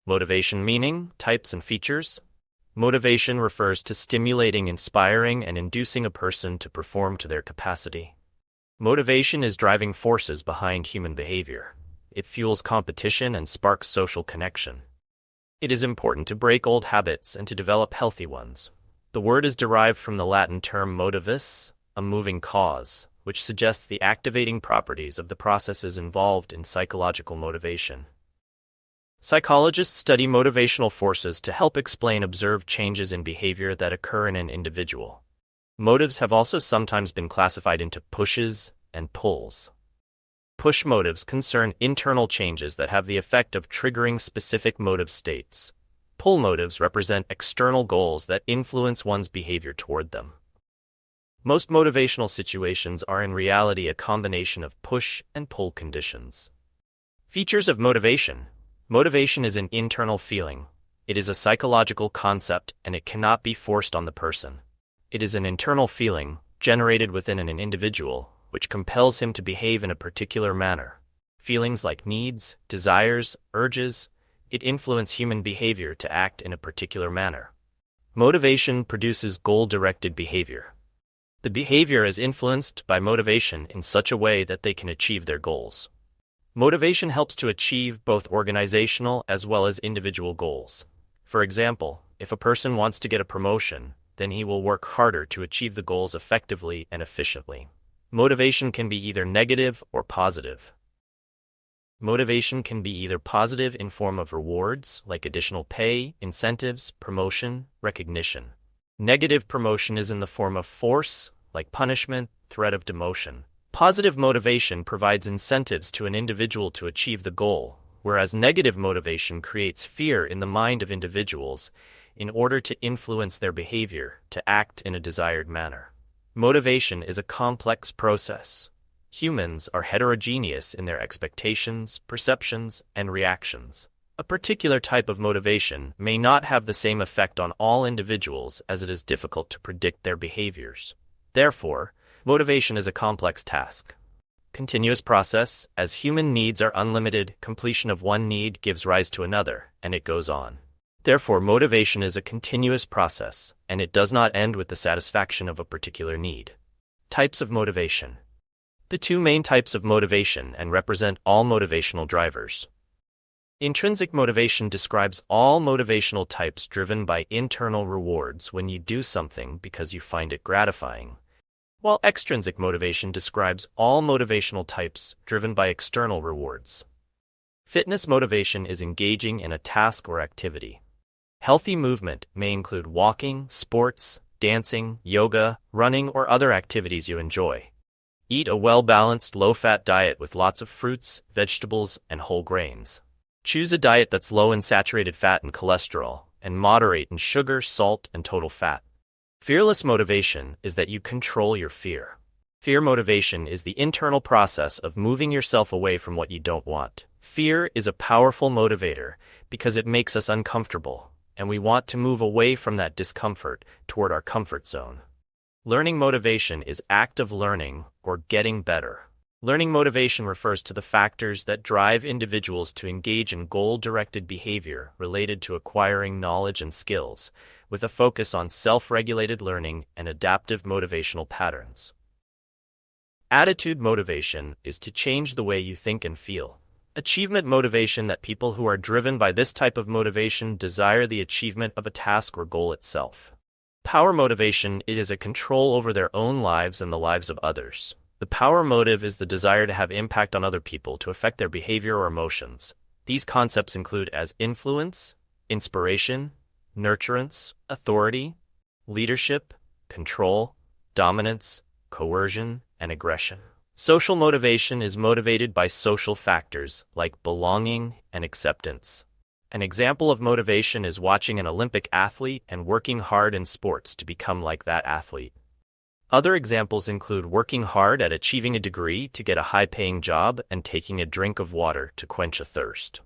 Motivation meaning, types and features. Motivation refers to stimulating, inspiring, and inducing a person to perform to their capacity. Motivation is driving forces behind human behavior. It fuels competition and sparks social connection. It is important to break old habits and to develop healthy ones. The word is derived from the Latin term motivus, a moving cause, which suggests the activating properties of the processes involved in psychological motivation. Psychologists study motivational forces to help explain observed changes in behavior that occur in an individual. Motives have also sometimes been classified into pushes and pulls. Push motives concern internal changes that have the effect of triggering specific motive states. Pull motives represent external goals that influence one's behavior toward them. Most motivational situations are in reality a combination of push and pull conditions. Features of motivation. Motivation is an internal feeling. It is a psychological concept and it cannot be forced on the person. It is an internal feeling, generated within an individual, which compels him to behave in a particular manner. Feelings like needs, desires, urges, it influence human behavior to act in a particular manner. Motivation produces goal-directed behavior. The behavior is influenced by motivation in such a way that they can achieve their goals. Motivation helps to achieve both organizational as well as individual goals. For example, if a person wants to get a promotion, then he will work harder to achieve the goals effectively and efficiently. Motivation can be either negative or positive. Motivation can be either positive in form of rewards, like additional pay, incentives, promotion, recognition. Negative promotion is in the form of force, like punishment, threat of demotion. Positive motivation provides incentives to an individual to achieve the goal, whereas negative motivation creates fear in the mind of individuals in order to influence their behavior to act in a desired manner. Motivation is a complex process. Humans are heterogeneous in their expectations, perceptions, and reactions. A particular type of motivation may not have the same effect on all individuals as it is difficult to predict their behaviors. Therefore, motivation is a complex task. Continuous process, as human needs are unlimited, completion of one need gives rise to another, and it goes on. Therefore, motivation is a continuous process, and it does not end with the satisfaction of a particular need. Types of motivation. The two main types of motivation and represent all motivational drivers. Intrinsic motivation describes all motivational types driven by internal rewards when you do something because you find it gratifying, while extrinsic motivation describes all motivational types driven by external rewards. Fitness motivation is engaging in a task or activity. Healthy movement may include walking, sports, dancing, yoga, running, or other activities you enjoy. Eat a well-balanced, low-fat diet with lots of fruits, vegetables, and whole grains. Choose a diet that's low in saturated fat and cholesterol, and moderate in sugar, salt, and total fat. Fearless motivation is that you control your fear. Fear motivation is the internal process of moving yourself away from what you don't want. Fear is a powerful motivator because it makes us uncomfortable, and we want to move away from that discomfort toward our comfort zone. Learning motivation is active learning or getting better. Learning motivation refers to the factors that drive individuals to engage in goal-directed behavior related to acquiring knowledge and skills, with a focus on self-regulated learning and adaptive motivational patterns. Attitude motivation is to change the way you think and feel. Achievement motivation, that people who are driven by this type of motivation desire the achievement of a task or goal itself. Power motivation is a control over their own lives and the lives of others. The power motive is the desire to have impact on other people to affect their behavior or emotions. These concepts include as influence, inspiration, nurturance, authority, leadership, control, dominance, coercion, and aggression. Social motivation is motivated by social factors like belonging and acceptance. An example of motivation is watching an Olympic athlete and working hard in sports to become like that athlete. Other examples include working hard at achieving a degree to get a high-paying job and taking a drink of water to quench a thirst.